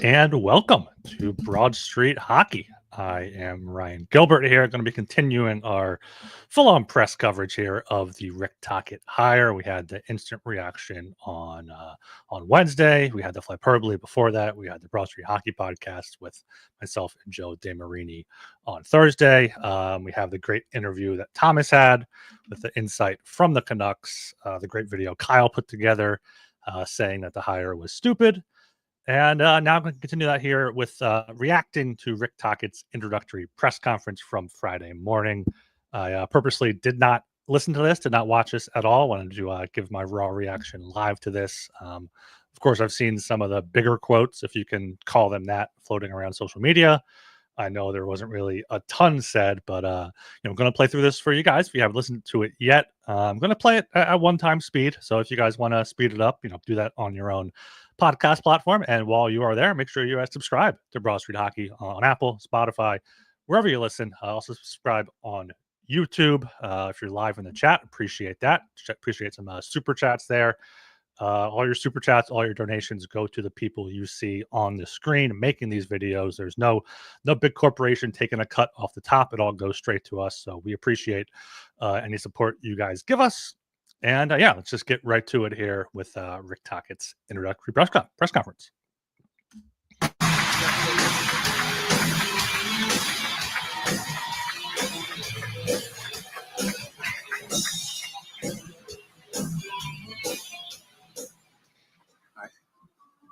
and welcome to Broad Street Hockey. I am Ryan Gilbert here, going to be continuing our full-on press coverage here of the Rick Tocchet hire. We had the instant reaction on Wednesday. We had the Flyperbole before that. We had the Broad Street Hockey podcast with myself and Joe DeMarini on Thursday. We have the great interview that Thomas had with the insight from the Canucks, the great video Kyle put together saying that the hire was stupid. And now I'm going to continue that here with reacting to Rick Tocchet's introductory press conference from Friday morning. I purposely did not listen to this, did not watch this at all. Wanted to give my raw reaction live to this. Of course, I've seen some of the bigger quotes, if you can call them that, floating around social media. I know there wasn't really a ton said, but I'm going to play through this for you guys. If you haven't listened to it yet, I'm going to play it at one-time speed. So if you guys want to speed it up, do that on your own podcast platform. And while you are there, make sure you subscribe to Broad Street Hockey on Apple, Spotify, wherever you listen. Also subscribe on YouTube. If you're live in the chat, appreciate that. Appreciate some super chats there. All your super chats, all your donations go to the people you see on the screen making these videos. There's no big corporation taking a cut off the top. It all goes straight to us. So we appreciate any support you guys give us. And let's just get right to it here with Rick Tocchet's introductory press conference.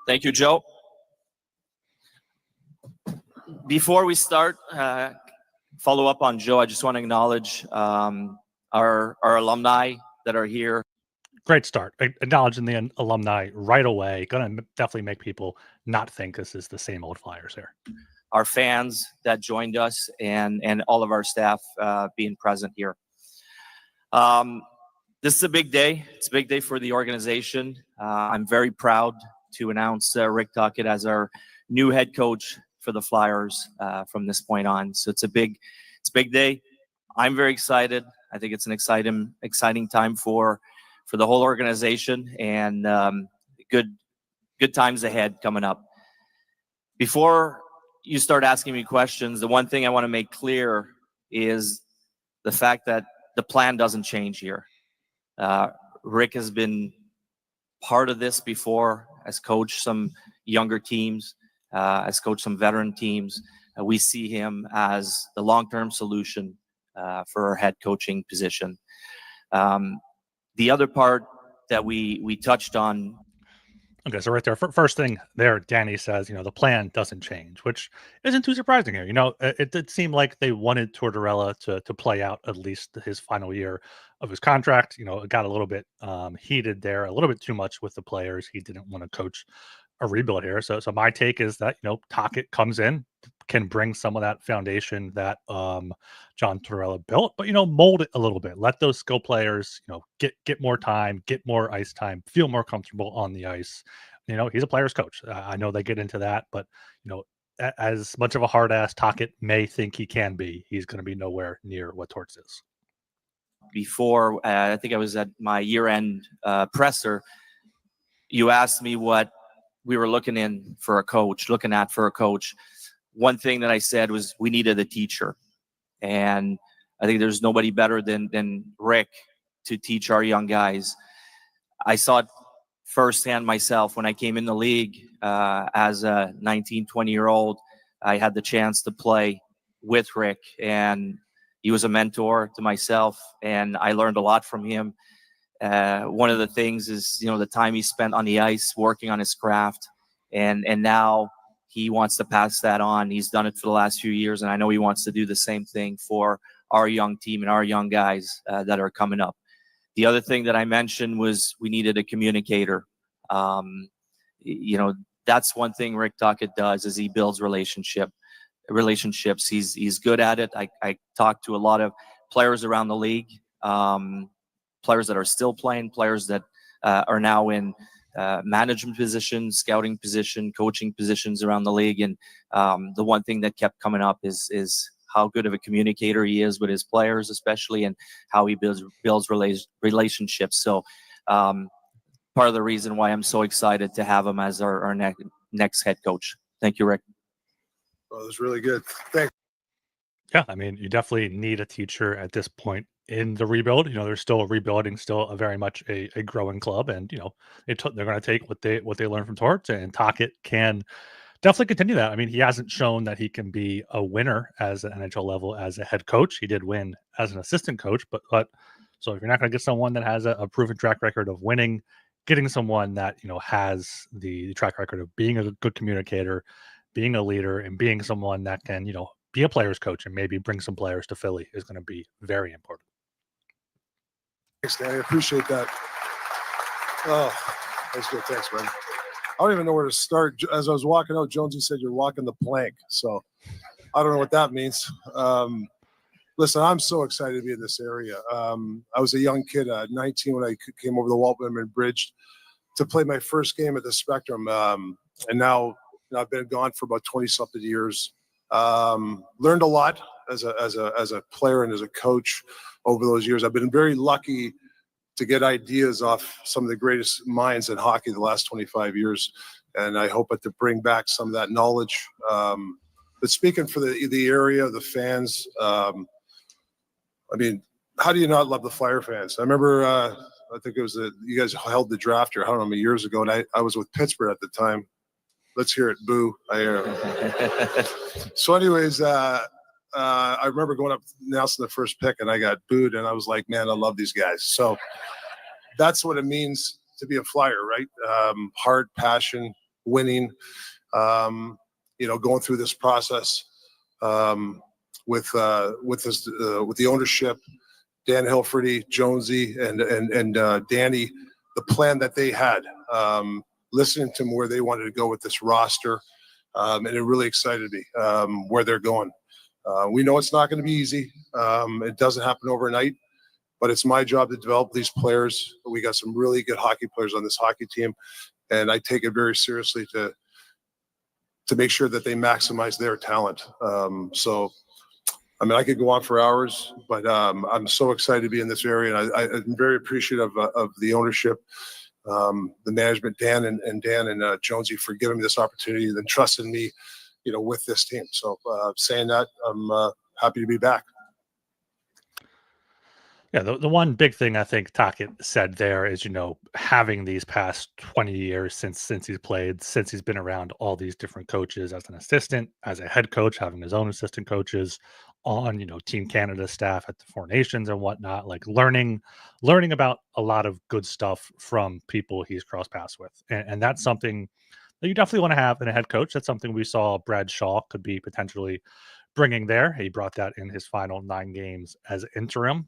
Thank you, Joe. Before we start, follow up on Joe, I just want to acknowledge our alumni that are here. Great start. Acknowledging the alumni right away. Going to definitely make people not think this is the same old Flyers here. Our fans that joined us and all of our staff being present here. This is a big day. It's a big day for the organization. I'm very proud to announce Rick Tocchet as our new head coach for the Flyers from this point on. So it's a big day. I'm very excited. I think it's an exciting time for the whole organization, and good times ahead coming up. Before you start asking me questions, the one thing I want to make clear is the fact that the plan doesn't change here. Rick has been part of this before, has coached some younger teams, has coached some veteran teams. We see him as the long-term solution for our head coaching position. The other part that we touched on. Okay, so right there, first thing there, Danny says, the plan doesn't change, which isn't too surprising here. It did seem like they wanted Tortorella to play out at least his final year of his contract. It got a little bit heated there, a little bit too much with the players. He didn't want to coach a rebuild here. So my take is that, Tocchet comes in, can bring some of that foundation that John Tortorella built, but, mold it a little bit. Let those skill players, get more time, get more ice time, feel more comfortable on the ice. He's a player's coach. I know they get into that, but, as much of a hard ass Tocchet may think he can be, he's going to be nowhere near what Torts is. Before, I think I was at my year-end presser, you asked me what we were looking at for a coach. One thing that I said was we needed a teacher. And I think there's nobody better than Rick to teach our young guys. I saw it firsthand myself when I came in the league as a 19, 20-year-old. I had the chance to play with Rick, and he was a mentor to myself, and I learned a lot from him. One of the things is, the time he spent on the ice working on his craft, and now he wants to pass that on. He's done it for the last few years, and I know he wants to do the same thing for our young team and our young guys that are coming up. The other thing that I mentioned was we needed a communicator. That's one thing Rick Tocchet does is he builds relationships. He's good at it. I talk to a lot of players around the league, players that are still playing, players that are now in management positions, scouting position, coaching positions around the league. And the one thing that kept coming up is how good of a communicator he is with his players, especially, and how he builds relationships. So part of the reason why I'm so excited to have him as our next head coach. Thank you, Rick. Well, it was really good. Thanks. Yeah, I mean, you definitely need a teacher at this point in the rebuild. They're still rebuilding, still a very much a growing club, and they're going to take what they learn from Torts, and Tocchet can definitely continue that. I mean, he hasn't shown that he can be a winner as an NHL level as a head coach. He did win as an assistant coach, but so if you're not going to get someone that has a proven track record of winning, getting someone that has the track record of being a good communicator, being a leader, and being someone that can be a player's coach and maybe bring some players to Philly is going to be very important. Thanks, Danny. I appreciate that. Oh, that's good. Thanks, man. I don't even know where to start. As I was walking out, Jonesy said you're walking the plank. So I don't know what that means. Listen, I'm so excited to be in this area. I was a young kid, 19, when I came over the Walt Whitman Bridge to play my first game at the Spectrum. And now I've been gone for about 20-something years. Learned a lot as a player and as a coach over those years. I've been very lucky to get ideas off some of the greatest minds in hockey the last 25 years. And I hope to bring back some of that knowledge. But speaking for the area, the fans, I mean, how do you not love the Flyer fans? I remember, I think it was you guys held the draft here, I don't know, many years ago, and I was with Pittsburgh at the time. Let's hear it, boo. So anyways, I remember going up announcing the first pick, and I got booed, and I was like, man, I love these guys. So that's what it means to be a Flyer, right? Heart, passion, winning, going through this process with the ownership, Dan Hilferty, Jonesy, and Danny, the plan that they had, listening to where they wanted to go with this roster, and it really excited me where they're going. We know it's not going to be easy. It doesn't happen overnight, but it's my job to develop these players. We got some really good hockey players on this hockey team, and I take it very seriously to make sure that they maximize their talent. So, I mean, I could go on for hours, but I'm so excited to be in this area, and I'm very appreciative of the ownership, the management, Dan and Jonesy, for giving me this opportunity and trusting me, with this team. So saying that, I'm happy to be back. Yeah, the one big thing I think Tocchet said there is, having these past 20 years since he's been around all these different coaches as an assistant, as a head coach, having his own assistant coaches on, Team Canada staff at the Four Nations and whatnot, like learning about a lot of good stuff from people he's crossed paths with. And that's something that you definitely want to have in a head coach. That's something we saw Brad Shaw could be potentially bringing there. He brought that in his final 9 games as interim.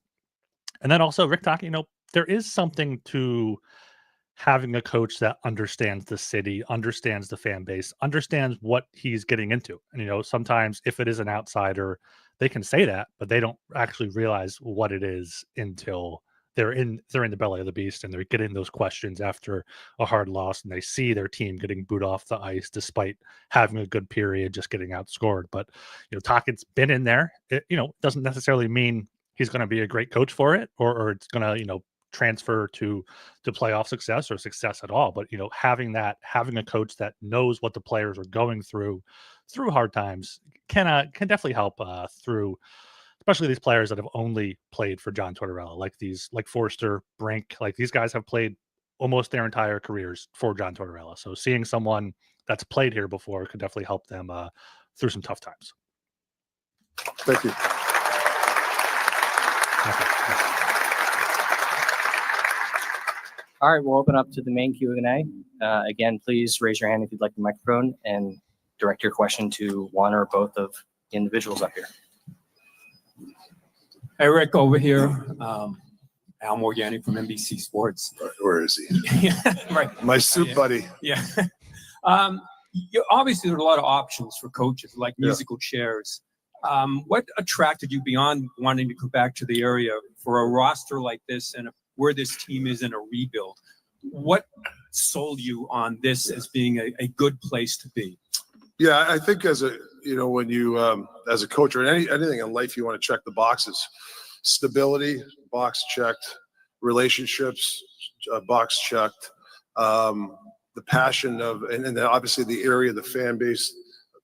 And then also Rick Tocchet, there is something to having a coach that understands the city, understands the fan base, understands what he's getting into. And, sometimes if it is an outsider, they can say that, but they don't actually realize what it is until they're in the belly of the beast and they're getting those questions after a hard loss and they see their team getting booed off the ice despite having a good period, just getting outscored. But, Tocchet's been in there. It, doesn't necessarily mean he's going to be a great coach for it, or it's going to, transfer to playoff success or success at all. But, having a coach that knows what the players are going through hard times can definitely help through, especially these players that have only played for John Tortorella, like Forster, Brink, like these guys have played almost their entire careers for John Tortorella. So seeing someone that's played here before could definitely help them through some tough times. Thank you. Okay. All right, we'll open up to the main Q&A. Again, please raise your hand if you'd like the microphone and direct your question to one or both of the individuals up here. Hey, Rick, over here. Al Morgani from NBC Sports. Where is he? Yeah, right. My soup buddy. Yeah. Obviously, there are a lot of options for coaches, like musical chairs. What attracted you beyond wanting to come back to the area for a roster like this and where this team is in a rebuild? What sold you on this as being a good place to be? Yeah, I think when you as a coach or anything in life, you want to check the boxes. Stability, box checked. Relationships, box checked. The passion of, and then obviously the area, the fan base,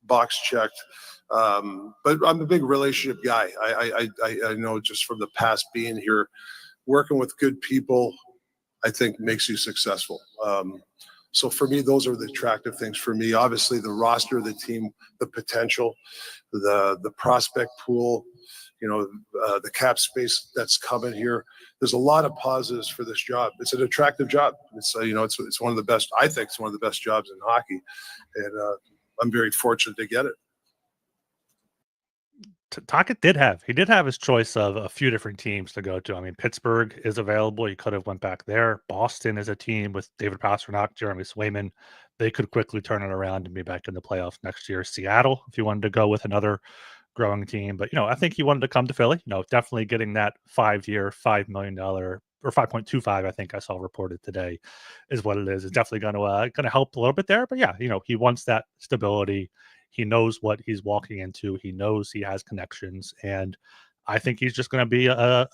box checked. But I'm a big relationship guy. I know just from the past being here, working with good people, I think makes you successful. So for me, those are the attractive things for me. Obviously, the roster, the team, the potential, the prospect pool, the cap space that's coming here. There's a lot of positives for this job. It's an attractive job. It's it's one of the best. I think it's one of the best jobs in hockey, and I'm very fortunate to get it. Tocchet did have his choice of a few different teams to go to. I mean, Pittsburgh is available. He could have went back there. Boston is a team with David Pastrnak, Jeremy Swayman. They could quickly turn it around and be back in the playoffs next year. Seattle, if you wanted to go with another growing team. But, I think he wanted to come to Philly, definitely getting that 5-year, $5 million or 5.25, I think I saw reported today is what it is. It's definitely going to help a little bit there. But yeah, he wants that stability. He knows what he's walking into. He knows he has connections. And I think he's just going to be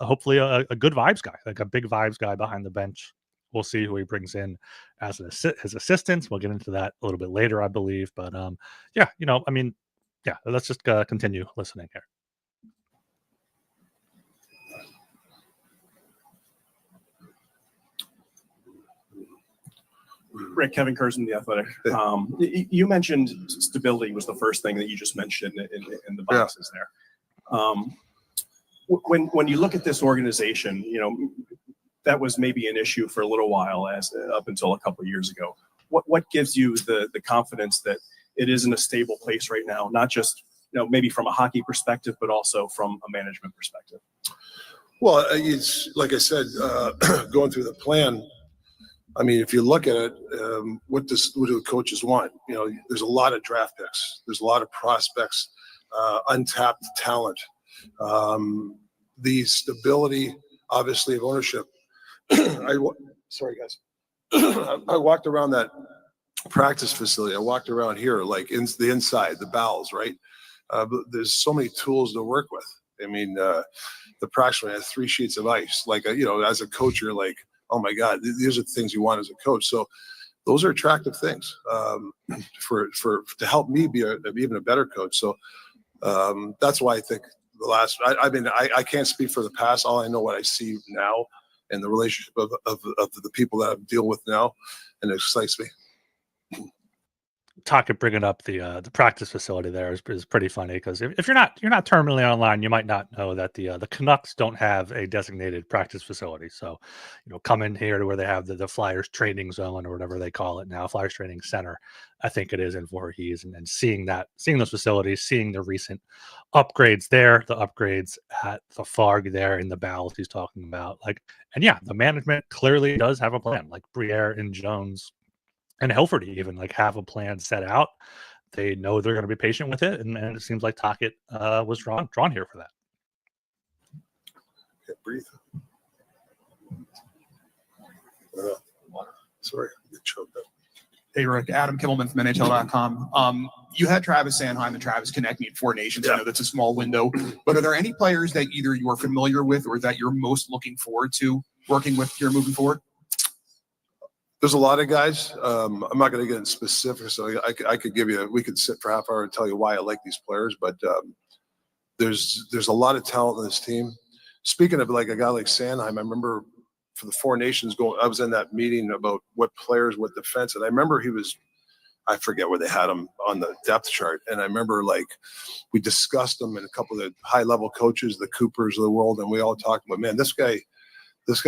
hopefully a good vibes guy, like a big vibes guy behind the bench. We'll see who he brings in as his assistants. We'll get into that a little bit later, I believe. But yeah, let's just continue listening here. Rick, Kevin Curzon, The Athletic. You mentioned stability was the first thing that you just mentioned in the boxes there. When you look at this organization, that was maybe an issue for a little while, up until a couple of years ago. What gives you the confidence that it is in a stable place right now, not just maybe from a hockey perspective, but also from a management perspective? Well, it's like I said, going through the plan. I mean, if you look at it, what do the coaches want? There's a lot of draft picks. There's a lot of prospects, untapped talent. The stability, obviously, of ownership. Sorry, guys. I walked around that practice facility. I walked around here, like the inside, the bowels, right? There's so many tools to work with. I mean, the practice room has 3 sheets of ice. Like, as a coach, you're like, oh my God, these are the things you want as a coach. So those are attractive things to help me be even a better coach. So that's why I think I can't speak for the past. All I know what I see now and the relationship of the people that I'm dealing with now, and it excites me. Tocchet bringing up the practice facility there is pretty funny, because if you're not terminally online, you might not know that the Canucks don't have a designated practice facility. So, come in here to where they have the Flyers training zone, or whatever they call it now, Flyers training center, I think it is in Voorhees, and seeing those facilities, seeing the recent upgrades there, the upgrades at the Farg there in the bowels he's talking about, and yeah, the management clearly does have a plan. Like Briere and Jones and Helferty even have a plan set out. They know they're going to be patient with it, and it seems like Tocchet was drawn here for that. Can't breathe. Sorry, I get choked up. Hey, Rick, Adam Kimmelman from NHL.com. You had Travis Sanheim and Travis Konecny at Four Nations. I know that's a small window, but are there any players that either you are familiar with or that you're most looking forward to working with here moving forward? There's a lot of guys. I'm not going to get into specifics. So I could give you. We could sit for half hour and tell you why I like these players. But there's a lot of talent in this team. Speaking of a guy like Sanheim, I remember for the Four Nations I was in that meeting about what players, what defense, and I remember I forget where they had him on the depth chart, and I remember we discussed him and a couple of the high level coaches, the Coopers of the world, and we all talked about, man, this guy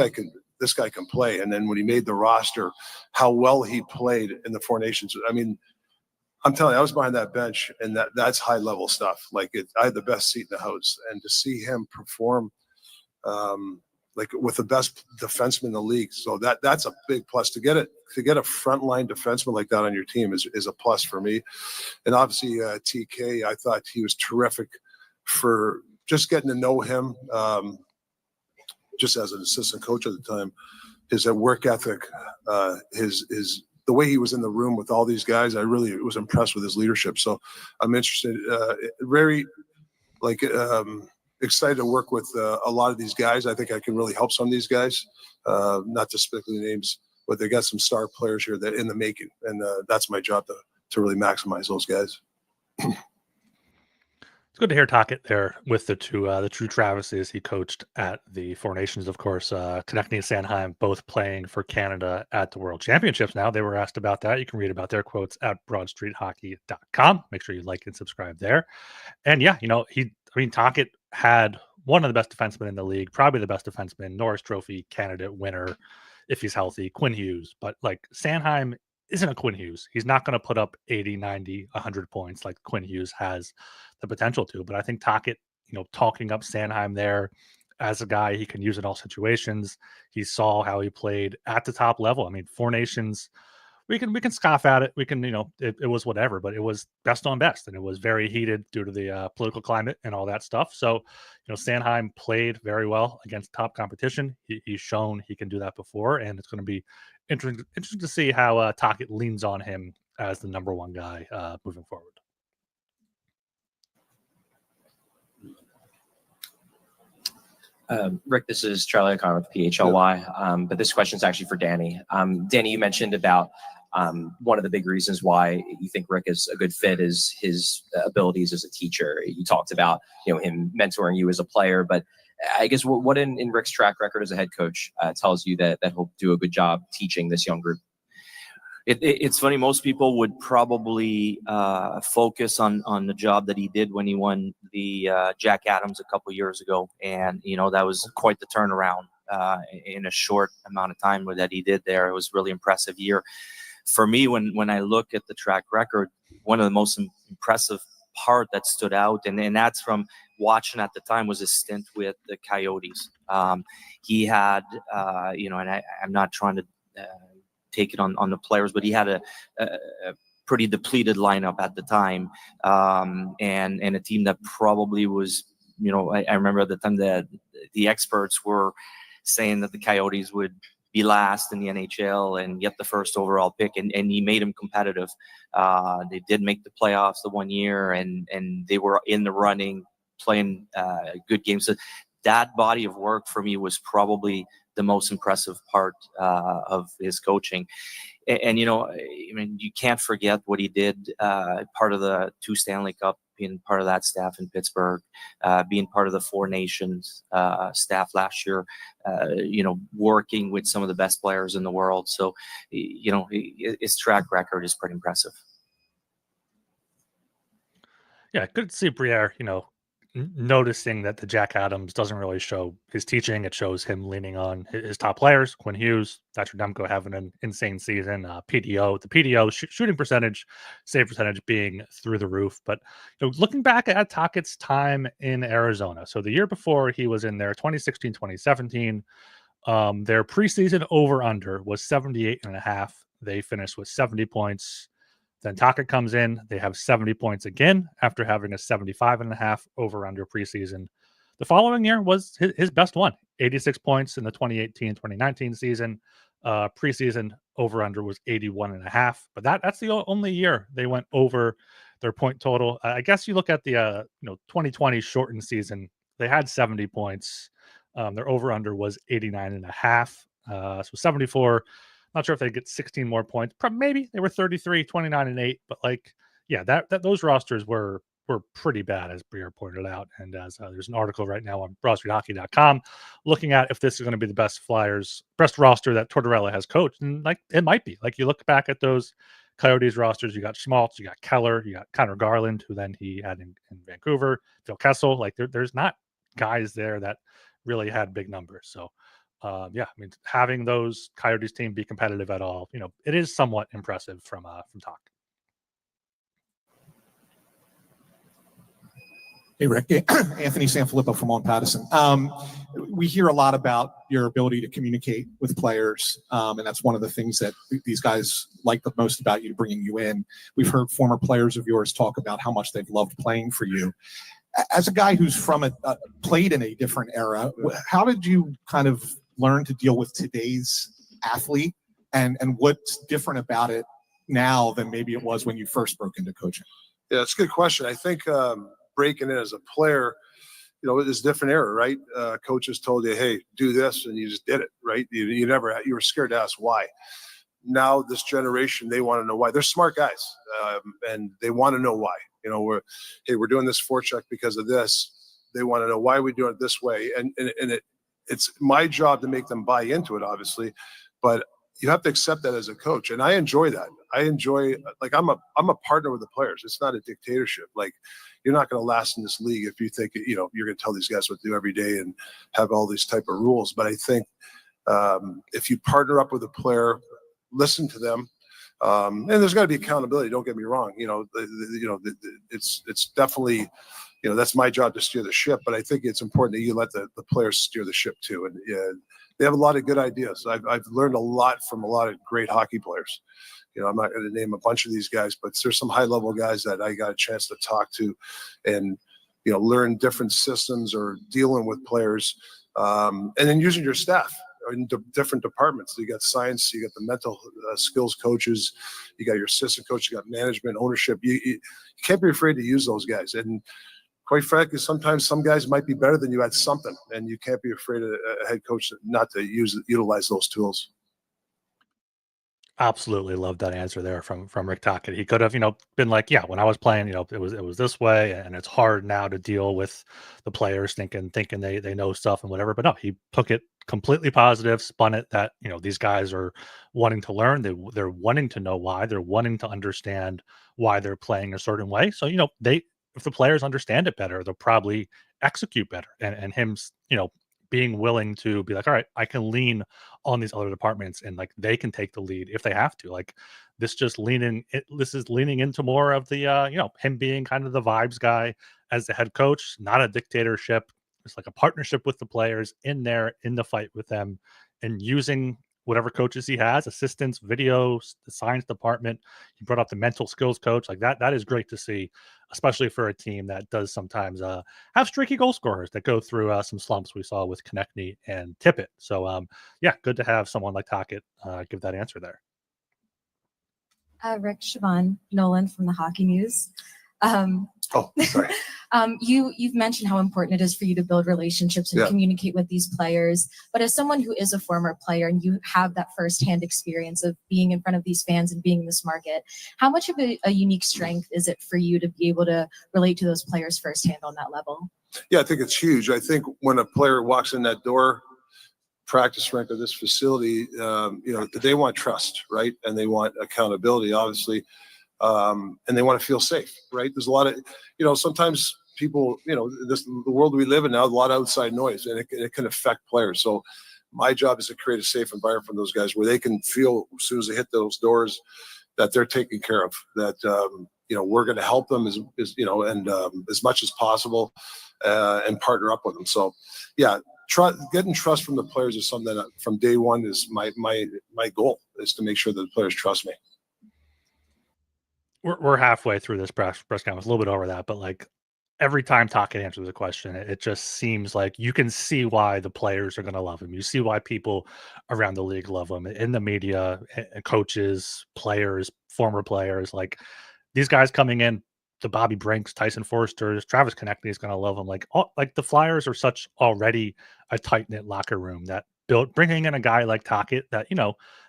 can play. And then when he made the roster, how well he played in the Four Nations. I mean, I'm telling you, I was behind that bench, and that's high level stuff. I had the best seat in the house, and to see him perform with the best defenseman in the league. So that's a big plus. To get a frontline defenseman like that on your team is a plus for me. And obviously TK, I thought he was terrific for just getting to know him. Just as an assistant coach at the time, his work ethic, his the way he was in the room with all these guys, I really was impressed with his leadership. So I'm interested, very excited to work with a lot of these guys. I think I can really help some of these guys, not to speak the names, but they got some star players here that in the making, and that's my job to really maximize those guys. It's good to hear Tocchet there with the true Travises he coached at the Four Nations, of course. Konechny and Sanheim both playing for Canada at the World Championships now. They were asked about that. You can read about their quotes at broadstreethockey.com. Make sure you like and subscribe there. And yeah, Tocchet had one of the best defensemen in the league, probably the best defenseman, Norris Trophy candidate winner if he's healthy, Quinn Hughes. But like Sanheim isn't a Quinn Hughes. He's not going to put up 80, 90, 100 points like Quinn Hughes has the potential to. But I think Tocchet, talking up Sanheim there as a guy he can use in all situations. He saw how he played at the top level. I mean, Four Nations, we can scoff at it. We can, it was whatever, but it was best on best, and it was very heated due to the political climate and all that stuff. So, Sanheim played very well against top competition. He's shown he can do that before, and it's going to be interesting to see how Tocchet leans on him as the number one guy moving forward. Rick, this is Charlie O'Connor with PHLY, but this question is actually for Danny. Danny, you mentioned about one of the big reasons why you think Rick is a good fit is his abilities as a teacher. You talked about him mentoring you as a player, but I guess what in Rick's track record as a head coach tells you that he'll do a good job teaching this young group? It's funny. Most people would probably focus on the job that he did when he won the Jack Adams a couple years ago, and that was quite the turnaround in a short amount of time that he did there. It was a really impressive year for me. When I look at the track record, one of the most impressive part that stood out, and that's from watching at the time, was his stint with the Coyotes. He had, and I'm not trying to take it on the players, but he had a pretty depleted lineup at the time, and a team that probably was, I remember at the time that the experts were saying that the Coyotes would be last in the NHL and get the first overall pick, and he made them competitive. They did make the playoffs the one year, and they were in the running, playing good games. So that body of work for me was probably the most impressive part of his coaching. And you can't forget what he did, part of the 2 Stanley Cup, being part of that staff in Pittsburgh, being part of the Four Nations staff last year, working with some of the best players in the world. So, his track record is pretty impressive. Yeah, good to see Briere, noticing that the Jack Adams doesn't really show his teaching. It shows him leaning on his top players, Quinn Hughes, Thatcher Demko having an insane season, PDO shooting percentage, save percentage being through the roof. But looking back at Tocchet's time in Arizona, so the year before he was in there, 2016, 2017, their preseason over-under was 78.5. They finished with 70 points. Then Tocchet comes in. They have 70 points again after having a 75.5 over-under preseason. The following year was his best one, 86 points in the 2018-2019 season. Preseason over-under was 81.5. But that's the only year they went over their point total. I guess you look at the 2020 shortened season. They had 70 points. Their over-under was 89.5. So 74. Not sure if they get 16 more points. Maybe they were 33, 29, and 8. But that those rosters were pretty bad, as Briere pointed out. And as there's an article right now on broadstreethockey.com looking at if this is going to be the best roster that Tortorella has coached. And it might be. You look back at those Coyotes rosters, you got Schmaltz, you got Keller, you got Connor Garland, who then he had in Vancouver, Phil Kessel. There's not guys there that really had big numbers. So having those Coyotes team be competitive at all, it is somewhat impressive from Tocchet. Hey, Rick. Anthony Sanfilippo from Owen Pattison. We hear a lot about your ability to communicate with players, and that's one of the things that these guys like the most about you, bringing you in. We've heard former players of yours talk about how much they've loved playing for you. As a guy who's played in a different era, how did you kind of learn to deal with today's athlete, and what's different about it now than maybe it was when you first broke into coaching? Yeah, it's a good question. I think breaking in as a player, it's a different era, right? Coaches told you, hey, do this, and you just did it, right? You were scared to ask why. Now this generation, they want to know why. They're smart guys, and they want to know why. we're doing this forecheck because of this. They want to know why we do it this way. And it's my job to make them buy into it, obviously, but you have to accept that as a coach. And I enjoy that. I enjoy, like, I'm a partner with the players. It's not a dictatorship. Like, you're not going to last in this league if you think, you're going to tell these guys what to do every day and have all these type of rules. But I think if you partner up with a player, listen to them, and there's got to be accountability. Don't get me wrong. It's definitely, that's my job to steer the ship. But I think it's important that you let the players steer the ship too. And they have a lot of good ideas. I've learned a lot from a lot of great hockey players. I'm not going to name a bunch of these guys, but there's some high-level guys that I got a chance to talk to and, learn different systems or dealing with players, and then using your staff in different departments. You got science, you got the mental skills coaches, you got your assistant coach, you got management, ownership. You can't be afraid to use those guys. And quite frankly, sometimes some guys might be better than you at something, and you can't be afraid of a head coach not to utilize those tools. Absolutely love that answer there from Rick Tocchet. He could have, been like, yeah, when I was playing, it was this way, and it's hard now to deal with the players thinking they know stuff and whatever. But no, he took it completely positive, spun it that, these guys are wanting to learn. They're wanting to know why. They're wanting to understand why they're playing a certain way. So, if the players understand it better, they'll probably execute better. And him, being willing to be like, all right, I can lean on these other departments and like they can take the lead if they have to. Like this is leaning into more of the him being kind of the vibes guy as the head coach, not a dictatorship. It's like a partnership with the players in the fight with them, and using whatever coaches he has, assistants, videos, the science department. He brought up the mental skills coach. Like that is great to see, especially for a team that does sometimes have streaky goal scorers that go through some slumps we saw with Konechny and Tippett. So good to have someone like Tocchet give that answer there. Rick, Siobhan Nolan from the Hockey News. Sorry. You've mentioned how important it is for you to build relationships and communicate with these players. But as someone who is a former player and you have that firsthand experience of being in front of these fans and being in this market, how much of a unique strength is it for you to be able to relate to those players firsthand on that level? Yeah, I think it's huge. I think when a player walks in that door, practice rink of this facility, they want trust, right? And they want accountability, obviously. And they want to feel safe, right? There's a lot of, sometimes people, the world we live in now, a lot of outside noise, and it can affect players. So my job is to create a safe environment for those guys where they can feel as soon as they hit those doors that they're taken care of, that, we're going to help them as much as possible, and partner up with them. So yeah, getting trust from the players is something that from day one is my goal, is to make sure that the players trust me. We're halfway through this press conference, a little bit over that, but like every time Tocchet answers a question, it just seems like you can see why the players are going to love him. You see why people around the league love him, in the media, coaches, players, former players. Like these guys coming in, the Bobby Brinks, Tyson Forsters, Travis Konechny is going to love him. Like the Flyers are such already a tight knit locker room that bringing in a guy like Tocchet that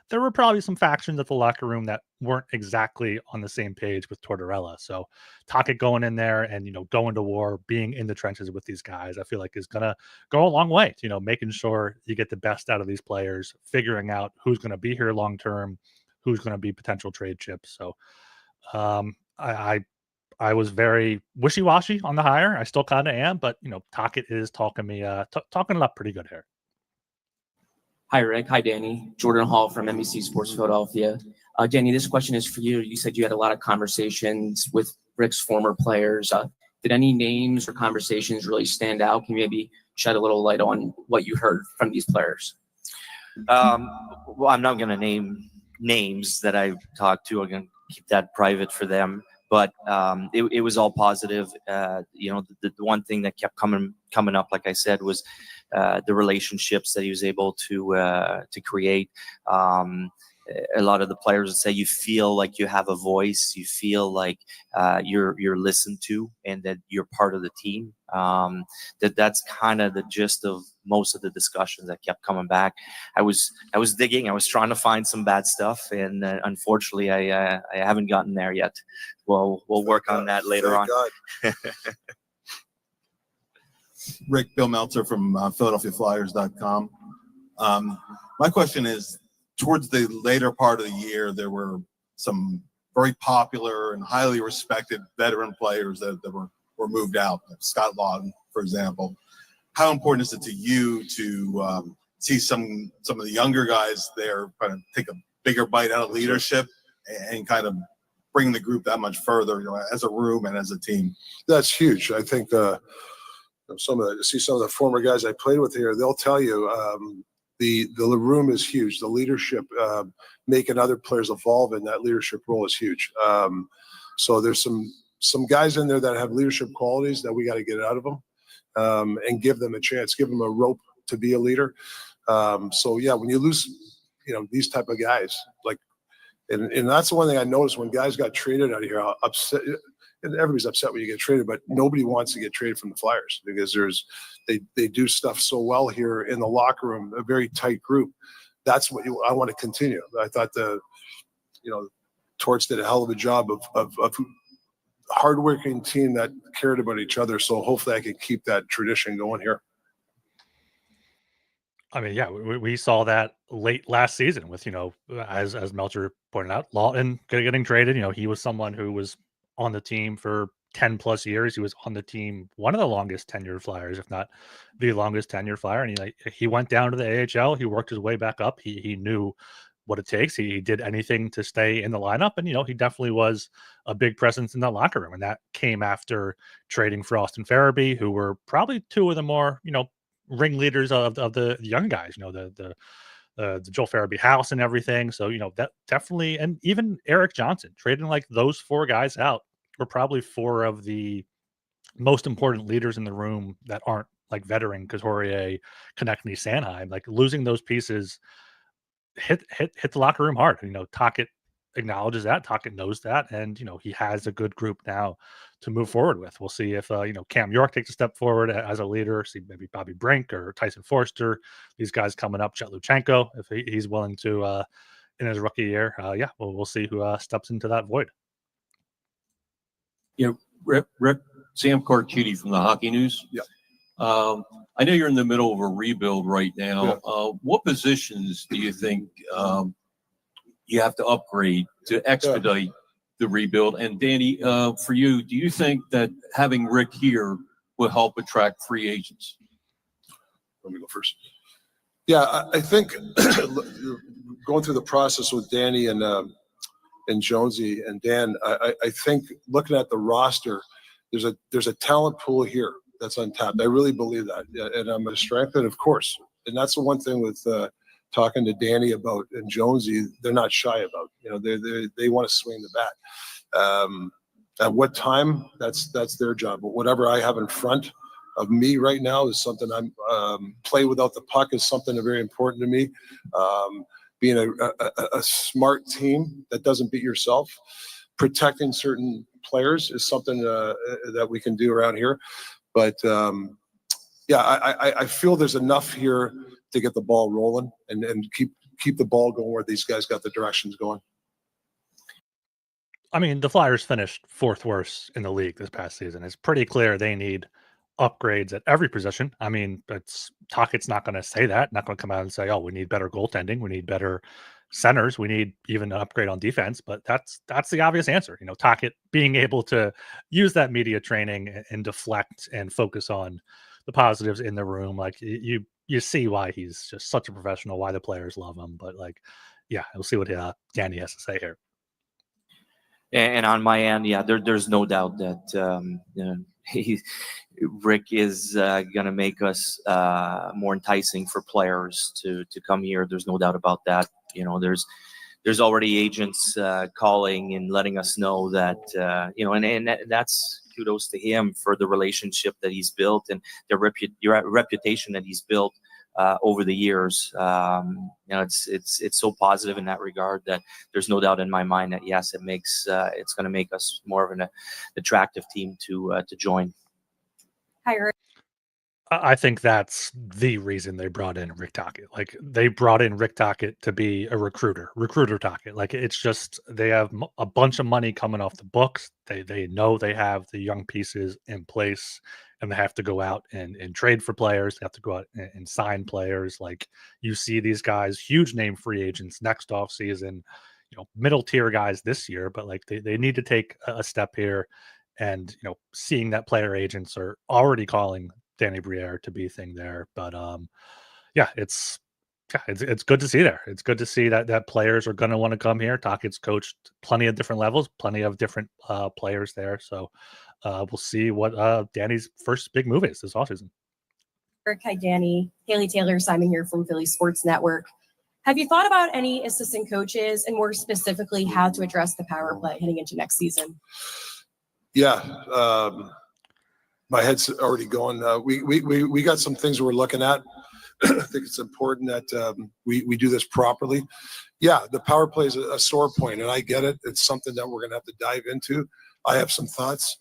there were probably some factions at the locker room that weren't exactly on the same page with Tortorella. So Tocchet going in there and, going to war, being in the trenches with these guys, I feel like is going to go a long way to, making sure you get the best out of these players, figuring out who's going to be here long-term, who's going to be potential trade chips. So I was very wishy-washy on the hire. I still kind of am, but, Tocchet is talking it up pretty good here. Hi, Rick. Hi, Danny. Jordan Hall from NBC Sports Philadelphia. Danny, this question is for you. You said you had a lot of conversations with Rick's former players. Did any names or conversations really stand out? Can you maybe shed a little light on what you heard from these players? Well, I'm not going to name names that I've talked to. I'm going to keep that private for them. But it was all positive. The one thing that kept coming up, like I said, was the relationships that he was able to create. a lot of the players would say you feel like you have a voice, you feel like you're listened to, and that you're part of the team. That's kind of the gist of most of the discussions that kept coming back. I was digging, I was trying to find some bad stuff, and unfortunately, I haven't gotten there yet. We'll work on that later on. Rick, Bill Meltzer from PhiladelphiaFlyers.com. My question is, towards the later part of the year, there were some very popular and highly respected veteran players that were moved out. Like Scott Lawton, for example. How important is it to you to see some of the younger guys there kind of take a bigger bite out of leadership and kind of bring the group that much further, as a room and as a team? That's huge. I think some of the former guys I played with here, they'll tell you the room is huge. The leadership, making other players evolve in that leadership role is huge. So there's some guys in there that have leadership qualities that we got to get out of them and give them a chance, give them a rope to be a leader. So yeah, when you lose, these type of guys, like, and that's the one thing I noticed when guys got traded out of here, upset. And everybody's upset when you get traded, but nobody wants to get traded from the Flyers because they do stuff so well here in the locker room, a very tight group. That's what I want to continue. I thought Torts did a hell of a job of hardworking team that cared about each other. So hopefully I can keep that tradition going here. I mean, yeah, we saw that late last season with, as Melcher pointed out, Lawton getting traded. He was someone who was on the team for 10 plus years. He was on the team, one of the longest tenured Flyers, if not the longest tenured Flyer. And he went down to the AHL. He worked his way back up. He knew what it takes. He did anything to stay in the lineup. And, he definitely was a big presence in the locker room. And that came after trading Frost and Farabee, who were probably two of the more, ringleaders of the young guys, the Joel Farabee house and everything. So, that definitely, and even Eric Johnson, trading like those four guys out were probably four of the most important leaders in the room that aren't like veteran Couturier, Konechny, Sanheim. Like losing those pieces hit the locker room hard. Tocchet acknowledges that. Tocchet knows that, and he has a good group now to move forward with. We'll see if Cam York takes a step forward as a leader. See maybe Bobby Brink or Tyson Forster. These guys coming up. Jet Luchenko, if he's willing to in his rookie year. We'll see who steps into that void. Rick, Sam Carchidi from the Hockey News. Yeah. I know you're in the middle of a rebuild right now. Yeah. What positions do you think you have to upgrade to expedite the rebuild? And Danny, for you, do you think that having Rick here will help attract free agents? Let me go first. Yeah, I think going through the process with Danny and Jonesy and Dan, I think looking at the roster, there's a talent pool here that's untapped. I really believe that, and I'm going to strengthen, of course. And that's the one thing with talking to Danny about and Jonesy, they're not shy about. They want to swing the bat. At what time? That's their job. But whatever I have in front of me right now is something play without the puck is something very important to me. Being a smart team that doesn't beat yourself, protecting certain players is something that we can do around here. But I feel there's enough here to get the ball rolling and keep the ball going where these guys got the directions going. I mean, the Flyers finished fourth worst in the league this past season. It's pretty clear they need upgrades at every position. I mean, Tocchet's not going to say that, not going to come out and say, oh, we need better goaltending. We need better centers. We need even an upgrade on defense. But that's the obvious answer. Tocchet being able to use that media training and deflect and focus on the positives in the room. Like you see why he's just such a professional, why the players love him. But we'll see what Danny has to say here. And on my end, there's no doubt that Rick is going to make us more enticing for players to come here. There's no doubt about that. There's already agents calling and letting us know that and that's kudos to him for the relationship that he's built and the reputation that he's built over the years. It's so positive in that regard that there's no doubt in my mind that yes, it's going to make us more of an attractive team to join. Hi, Rick. I think that's the reason they brought in Rick Tocchet. Like, they brought in Rick Tocchet to be a recruiter Tocchet. Like, it's just they have a bunch of money coming off the books. They know they have the young pieces in place, and they have to go out and trade for players. They have to go out and sign players. Like, you see these guys, huge name free agents next off season, middle tier guys this year, but like they need to take a step here. And seeing that player agents are already calling Danny Briere to be a thing there. But yeah, it's good to see there. It's good to see that players are going to want to come here. Tocchet's coached plenty of different levels, plenty of different players there. So we'll see what Danny's first big move is this offseason. Rick, hi, Danny. Haley Taylor, Simon here from Philly Sports Network. Have you thought about any assistant coaches and more specifically how to address the power play heading into next season? Yeah. My head's already going. We got some things we're looking at. I think it's important that we do this properly. Yeah, the power play is a sore point, and I get it. It's something that we're going to have to dive into. I have some thoughts.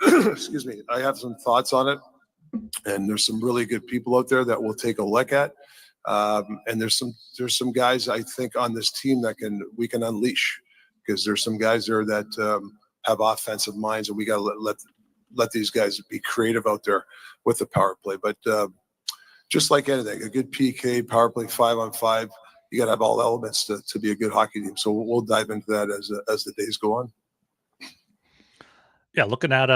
Excuse me. I have some thoughts on it, and there's some really good people out there that we'll take a look at. And there's some guys I think on this team that we can unleash, because there's some guys there that have offensive minds, and we got to let these guys be creative out there with the power play. But just like anything, a good PK, power play 5-on-5, you got to have all elements to be a good hockey team. So we'll dive into that as the days go on. Yeah, looking at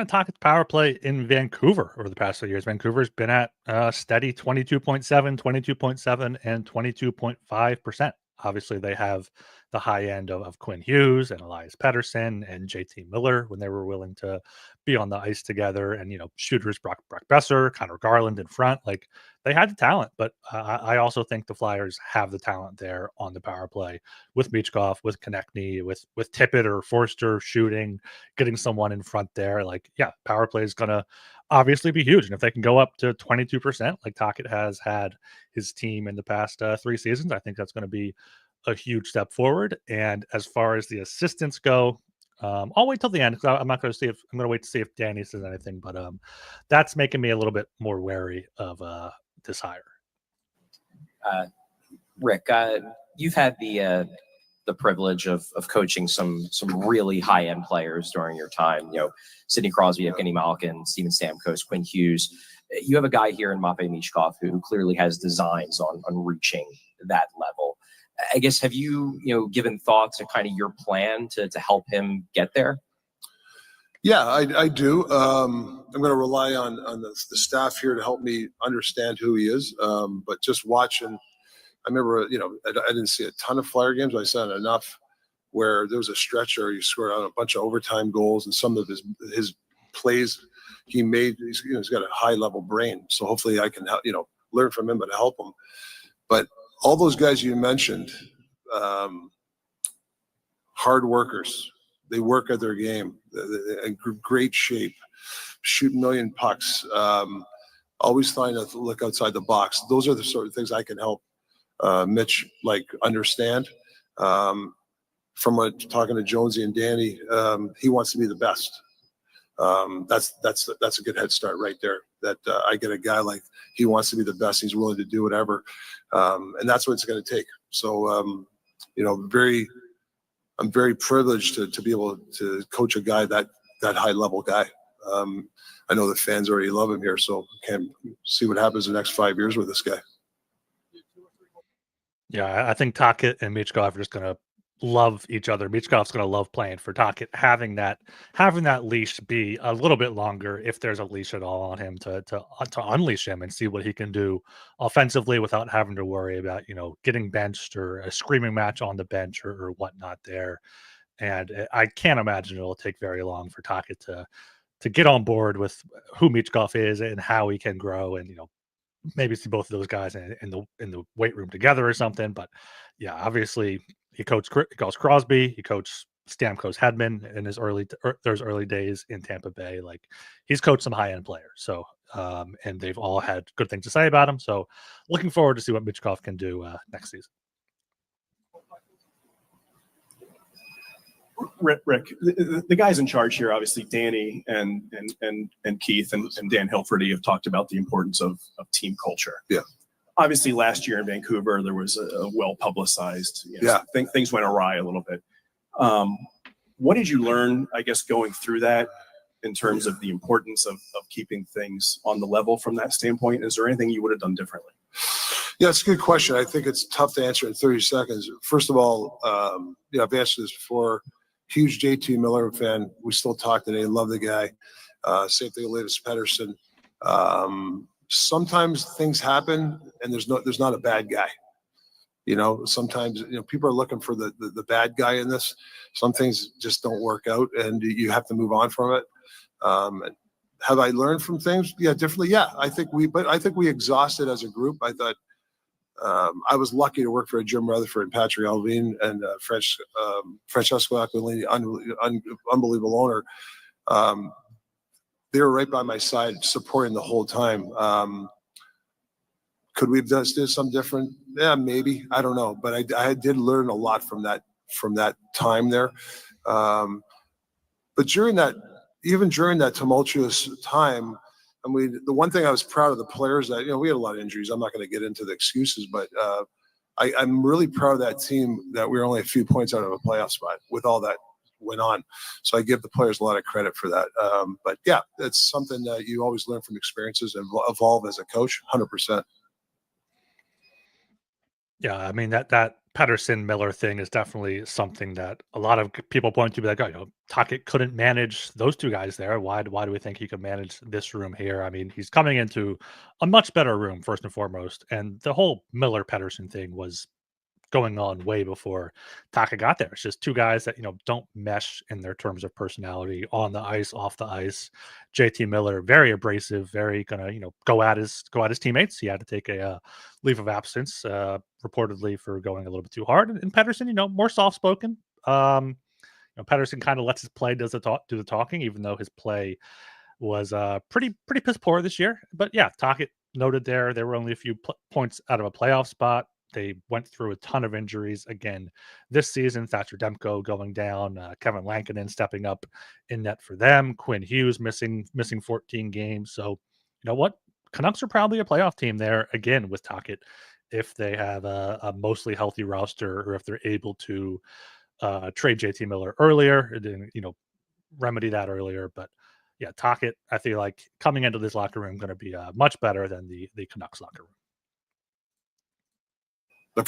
Tocchet's power play in Vancouver over the past 2 years. Vancouver's been at steady 22.7, and 22.5%. Obviously, they have the high end of Quinn Hughes and Elias Pettersson and JT Miller when they were willing to be on the ice together, and shooters Brock Besser, Connor Garland in front. Like, they had the talent, but I also think the Flyers have the talent there on the power play with Michkov, with Konechny, with Tippett or Forster shooting, getting someone in front there. Like, yeah, power play is gonna obviously be huge, and if they can go up to 22%, like Tocchet has had his team in the past 3 seasons, I think that's going to be a huge step forward. And as far as the assistants go, I'll wait till the end, because I'm not going to I'm going to wait to see if Danny says anything. But that's making me a little bit more wary of this hire. Rick, you've had the privilege of coaching some really high end players during your time. Sidney Crosby, Evgeny Malkin, Steven Stamkos, Quinn Hughes. You have a guy here in Matvei Michkov who clearly has designs on reaching that level. I guess, have you given thought to kind of your plan to help him get there? Yeah, I do. I'm going to rely on the staff here to help me understand who he is. But just watching, I remember, I didn't see a ton of Flyer games, but I saw enough where there was a stretch where he scored out a bunch of overtime goals, and some of his plays he made. He's got a high level brain, so hopefully I can help, learn from him, but help him. But all those guys you mentioned, hard workers. They work at their game. They're in great shape, shoot a million pucks, always trying to look outside the box. Those are the sort of things I can help Mitch understand. From talking to Jonesy and Danny, he wants to be the best. That's a good head start right there. That I get a guy like he wants to be the best. He's willing to do whatever, and that's what it's going to take. So I'm very privileged to be able to coach a guy that high level guy. I know the fans already love him here, so can't see what happens the next 5 years with this guy. Yeah, I think Tocchet and Michkov are just going to love each other. Michkov's going to love playing for Tocchet. Having that leash be a little bit longer, if there's a leash at all on him, to unleash him and see what he can do offensively without having to worry about getting benched or a screaming match on the bench or whatnot there. And I can't imagine it'll take very long for Tocchet to get on board with who Michkov is and how he can grow, and maybe see both of those guys in the weight room together or something. But yeah, obviously he coached Crosby, he coached Stamkos had been in his those early days in Tampa Bay. Like, he's coached some high-end players. So, and they've all had good things to say about him. So looking forward to see what Michkov can do next season. Rick, the guys in charge here, obviously Danny and Keith and Dan Hilferty have talked about the importance of team culture. Yeah. Obviously, last year in Vancouver, there was a well-publicized, things went awry a little bit. What did you learn, I guess, going through that in terms of the importance of keeping things on the level from that standpoint? Is there anything you would have done differently? Yeah, it's a good question. I think it's tough to answer in 30 seconds. First of all, I've answered this before. Huge JT Miller fan. We still talk today. Love the guy. Same thing with Elias Pettersson. Sometimes things happen and there's not a bad guy. Sometimes, people are looking for the bad guy in this. Some things just don't work out and you have to move on from it. Have I learned from things? Yeah, differently. Yeah, I think we exhausted as a group. I thought I was lucky to work for Jim Rutherford and Patrick Alvin and Francesco Aquilini, unbelievable owner. They were right by my side, supporting the whole time. Could we have done something different? Yeah, maybe. I don't know. But I did learn a lot from that time there. But during that tumultuous time, I mean, the one thing I was proud of the players that, we had a lot of injuries. I'm not going to get into the excuses, but I'm really proud of that team that we were only a few points out of a playoff spot with all that went on. So I give the players a lot of credit for that. But yeah, it's something that you always learn from experiences and evolve as a coach, 100%. Yeah, I mean, that Pettersson Miller thing is definitely something that a lot of people point to, be like, Tocchet couldn't manage those two guys there. Why do we think he could manage this room here? I mean, he's coming into a much better room, first and foremost. And the whole Miller Pettersson thing was going on way before Tocchet got there. It's just two guys that, don't mesh in their terms of personality on the ice, off the ice. JT Miller, very abrasive, very gonna, go at his teammates. He had to take a leave of absence, reportedly for going a little bit too hard. And Pettersson, more soft-spoken. Pettersson kind of lets his play do the talking, even though his play was pretty piss poor this year. But yeah, Tocchet noted there were only a few points out of a playoff spot. They went through a ton of injuries again this season. Thatcher Demko going down, Kevin Lankinen stepping up in net for them, Quinn Hughes missing 14 games. So, you know what? Canucks are probably a playoff team there again with Tocchet if they have a mostly healthy roster, or if they're able to trade JT Miller earlier, and remedy that earlier. But yeah, Tocchet, I feel like coming into this locker room going to be much better than the Canucks locker room.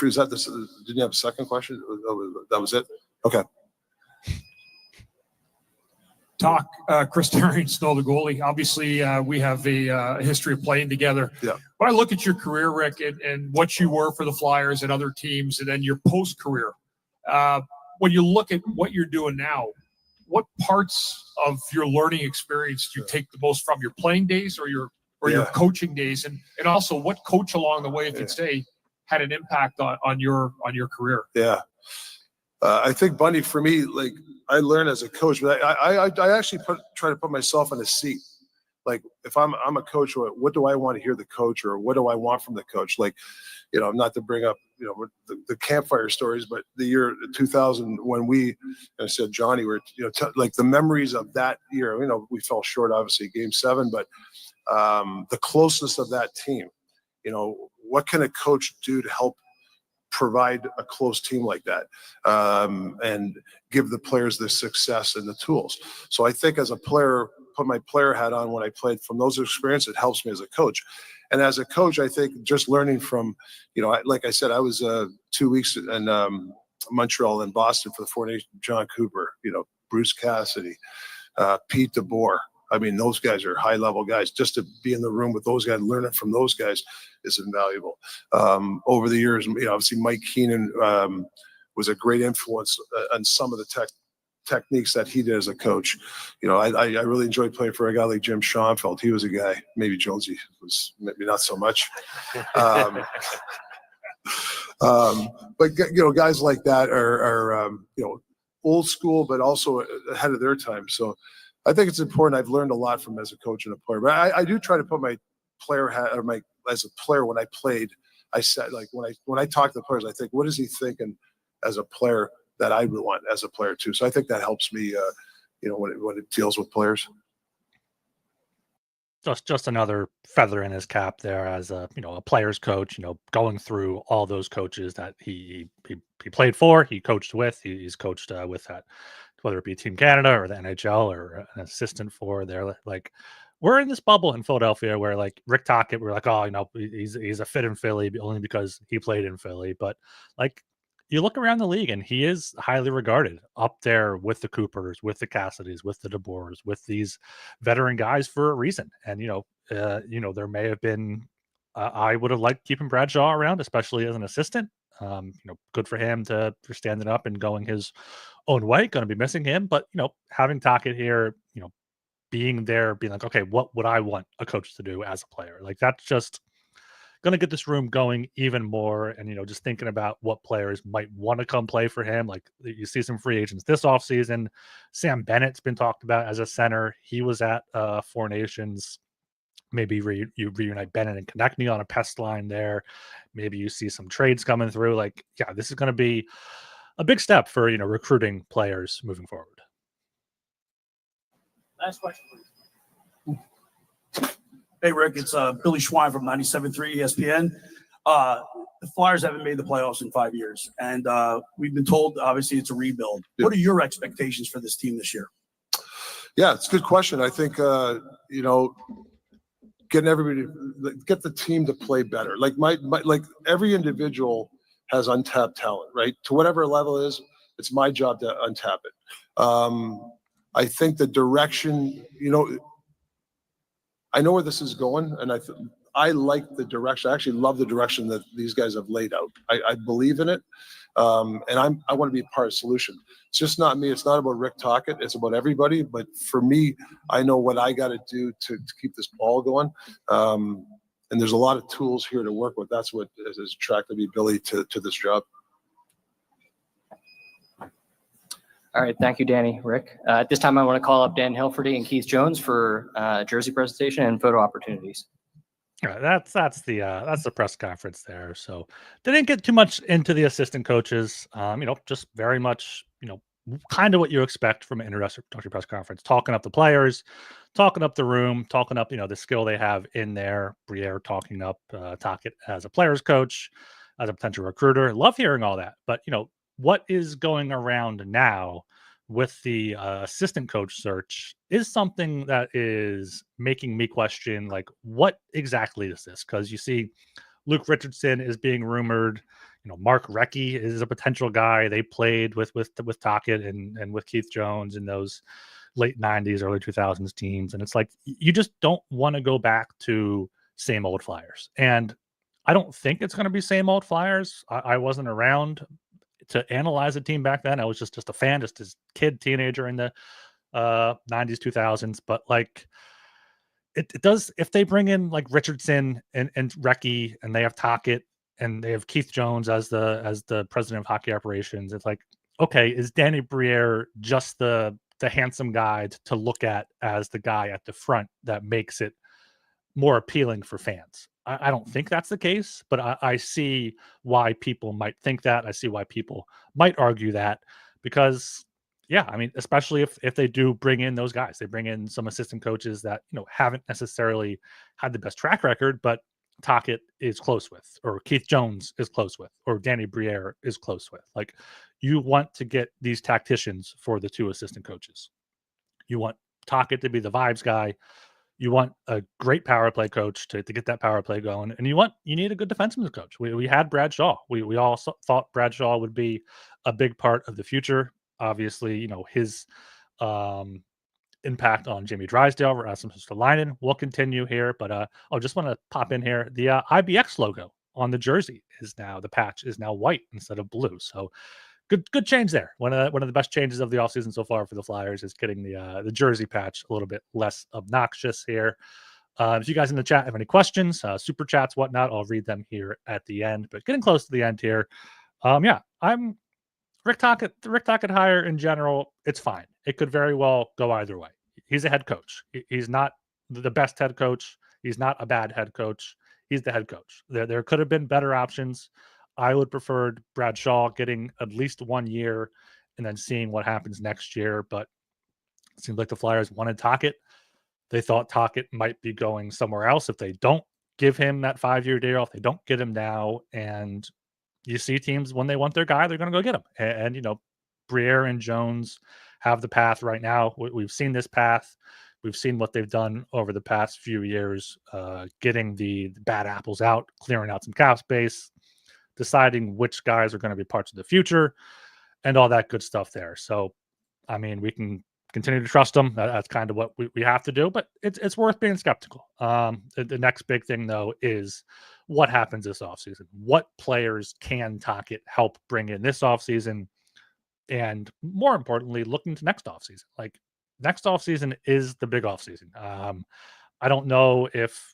Is that this? Didn't you have a second question? That was it? Okay. Chris Tarian, still the goalie. Obviously, we have a history of playing together. Yeah. When I look at your career, Rick, and what you were for the Flyers and other teams, and then your post-career, when you look at what you're doing now, what parts of your learning experience do you take the most from your playing days or your coaching days, and also what coach along the way, if you'd say, had an impact on your career? Yeah. I think, Bundy, for me, like, I learned as a coach, but I actually try to put myself in a seat. Like, if I'm a coach, what do I want to hear the coach, or what do I want from the coach? Like, not to bring up, the campfire stories, but the year 2000 when I said Johnny, were, like the memories of that year, we fell short, obviously, Game 7, but the closeness of that team, what can a coach do to help provide a close team like that, and give the players the success and the tools? So I think as a player, put my player hat on when I played, from those experiences, it helps me as a coach. And as a coach, I think just learning from, like I said, I was 2 weeks in Montreal and Boston for the 4 Nations. John Cooper, Bruce Cassidy, Pete DeBoer. I mean, those guys are high-level guys. Just to be in the room with those guys, learning from those guys is invaluable. Over the years, obviously Mike Keenan was a great influence on some of the techniques that he did as a coach. I really enjoyed playing for a guy like Jim Schoenfeld. He was a guy. Maybe Jonesy was maybe not so much. But guys like that are old school, but also ahead of their time. So I think it's important. I've learned a lot from as a coach and a player, but I do try to put my player hat or as a player when I played. I said, like, when I talk to the players, I think, what is he thinking as a player that I would want as a player too? So I think that helps me, when it deals with players. Just another feather in his cap there as a player's coach, going through all those coaches that he played for, he coached with, he's coached with that, whether it be Team Canada or the NHL or an assistant for there. Like, we're in this bubble in Philadelphia where, like, Rick Tocchet, we're like, oh, he's a fit in Philly only because he played in Philly. But, like, you look around the league and he is highly regarded up there with the Coopers, with the Cassidys, with the DeBoers, with these veteran guys for a reason. And, there may have been, I would have liked keeping Bradshaw around, especially as an assistant. Good for him for standing up and going his own way. Going to be missing him, but having Tocchet here, being there, being like, okay, what would I want a coach to do as a player? Like, that's just going to get this room going even more. And just thinking about what players might want to come play for him. Like, you see some free agents this offseason. Sam Bennett's been talked about as a center. He was at Four Nations. Maybe you reunite Bennett and Konechny on a pest line there. Maybe you see some trades coming through. Like, yeah, this is going to be a big step for, recruiting players moving forward. Last question, please. Hey, Rick, it's Billy Schwein from 97.3 ESPN. The Flyers haven't made the playoffs in 5 years, and we've been told, obviously, it's a rebuild. Yeah. What are your expectations for this team this year? Yeah, it's a good question. I think, getting everybody, get the team to play better. Like like every individual has untapped talent, right? To whatever level it is, it's my job to untap it. I think the direction, I know where this is going, and I like the direction. I actually love the direction that these guys have laid out. I believe in it, and I want to be a part of the solution. It's just not me. It's not about Rick Tocchet. It's about everybody. But for me, I know what I got to do to keep this ball going. And there's a lot of tools here to work with. That's what has attracted me, Billy, to this job. All right. Thank you, Danny, Rick. At this time, I want to call up Dan Hilferty and Keith Jones for jersey presentation and photo opportunities. All right, that's the press conference there. So they didn't get too much into the assistant coaches. Just very much, kind of what you expect from an introductory press conference, talking up the players, talking up the room, talking up, the skill they have in there. Briere talking up Tocchet as a players coach, as a potential recruiter. Love hearing all that. But, what is going around now with the assistant coach search is something that is making me question, like, what exactly is this? Because you see Luke Richardson is being rumored. Mark Recchi is a potential guy. They played with Tocchet and with Keith Jones in those late 90s, early 2000s teams. And it's like, you just don't want to go back to same old Flyers. And I don't think it's going to be same old Flyers. I wasn't around to analyze the team back then. I was just a fan, just as kid, teenager in the 90s, 2000s. But like, it does, if they bring in like Richardson and Recchi, and they have Tocchet and they have Keith Jones as the president of hockey operations, it's like, okay, is Danny Briere just the handsome guy to look at as the guy at the front that makes it more appealing for fans? I don't think that's the case, but I see why people might think that. I see why people might argue that, because, yeah, I mean, especially if they do bring in those guys, they bring in some assistant coaches that, haven't necessarily had the best track record, but Tocchet is close with, or Keith Jones is close with, or Danny Briere is close with. Like, you want to get these tacticians for the two assistant coaches. You want Tocchet to be the vibes guy. You want a great power play coach to get that power play going, and you need a good defenseman coach. We had Bradshaw. We all thought Bradshaw would be a big part of the future. Obviously, his impact on Jamie Drysdale, Rasmus Ristolainen will continue here. But I just want to pop in here. The IBX logo on the jersey the patch is now white instead of blue. So good change there. One of the best changes of the offseason so far for the Flyers is getting the jersey patch a little bit less obnoxious here. If you guys in the chat have any questions, super chats, whatnot, I'll read them here at the end. But getting close to the end here. I'm the Rick Tocchet hire in general, it's fine. It could very well go either way. He's a head coach. He's not the best head coach. He's not a bad head coach. He's the head coach. There could have been better options. I would prefer Brad Shaw getting at least 1 year and then seeing what happens next year. But it seems like the Flyers wanted Tocchet. They thought Tocchet might be going somewhere else if they don't give him that 5-year deal, if they don't get him now. And you see teams, when they want their guy, they're going to go get him. And, Briere and Jones have the path right now. We've seen this path. We've seen what they've done over the past few years, getting the bad apples out, clearing out some cap space, deciding which guys are going to be parts of the future, and all that good stuff there. So, I mean, we can continue to trust them. That's kind of what we have to do, but it's worth being skeptical. The next big thing, though, is what happens this offseason. What players can Tocchet help bring in this offseason? And more importantly, looking to next offseason. Like, next offseason is the big offseason. I don't know if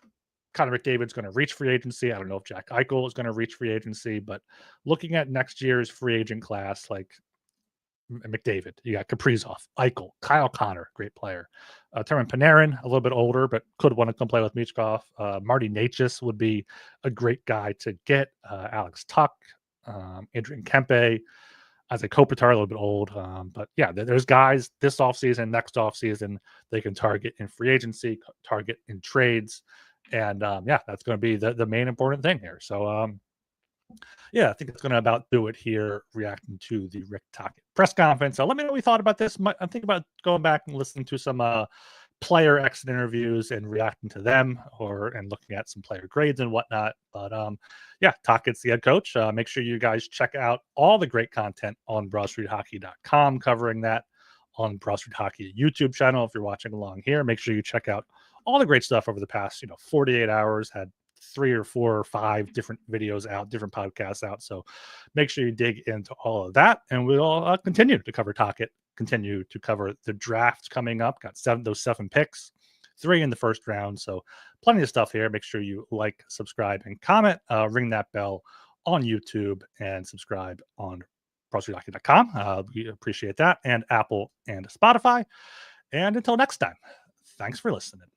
Connor McDavid's going to reach free agency. I don't know if Jack Eichel is going to reach free agency, but looking at next year's free agent class, like McDavid, you got Kaprizov, Eichel, Kyle Connor, great player. Termin Panarin, a little bit older, but could want to come play with Michkov. Marty Necas would be a great guy to get. Alex Tuck, Adrian Kempe, as a Kopitar, a little bit old. But yeah, there's guys this offseason, next offseason, they can target in free agency, target in trades. And that's going to be the main important thing here. So, I think it's going to about do it here, reacting to the Rick Tocchet press conference. So let me know what you thought about this. I'm thinking about going back and listening to some player exit interviews and reacting to them, and looking at some player grades and whatnot. But Tocchet's the head coach. Make sure you guys check out all the great content on BroadStreetHockey.com covering that, on Broad Street Hockey YouTube channel. If you're watching along here, make sure you check out all the great stuff over the past 48 hours. Had 3 or 4 or 5 different videos out, different podcasts out. So make sure you dig into all of that, and we'll continue to cover Tocchet, continue to cover the draft coming up. Got those 7 picks, 3 in the first round. So plenty of stuff here. Make sure you like, subscribe, and comment. Ring that bell on YouTube and subscribe on BroadStreetHockey.com. We appreciate that, and Apple and Spotify. And until next time, thanks for listening.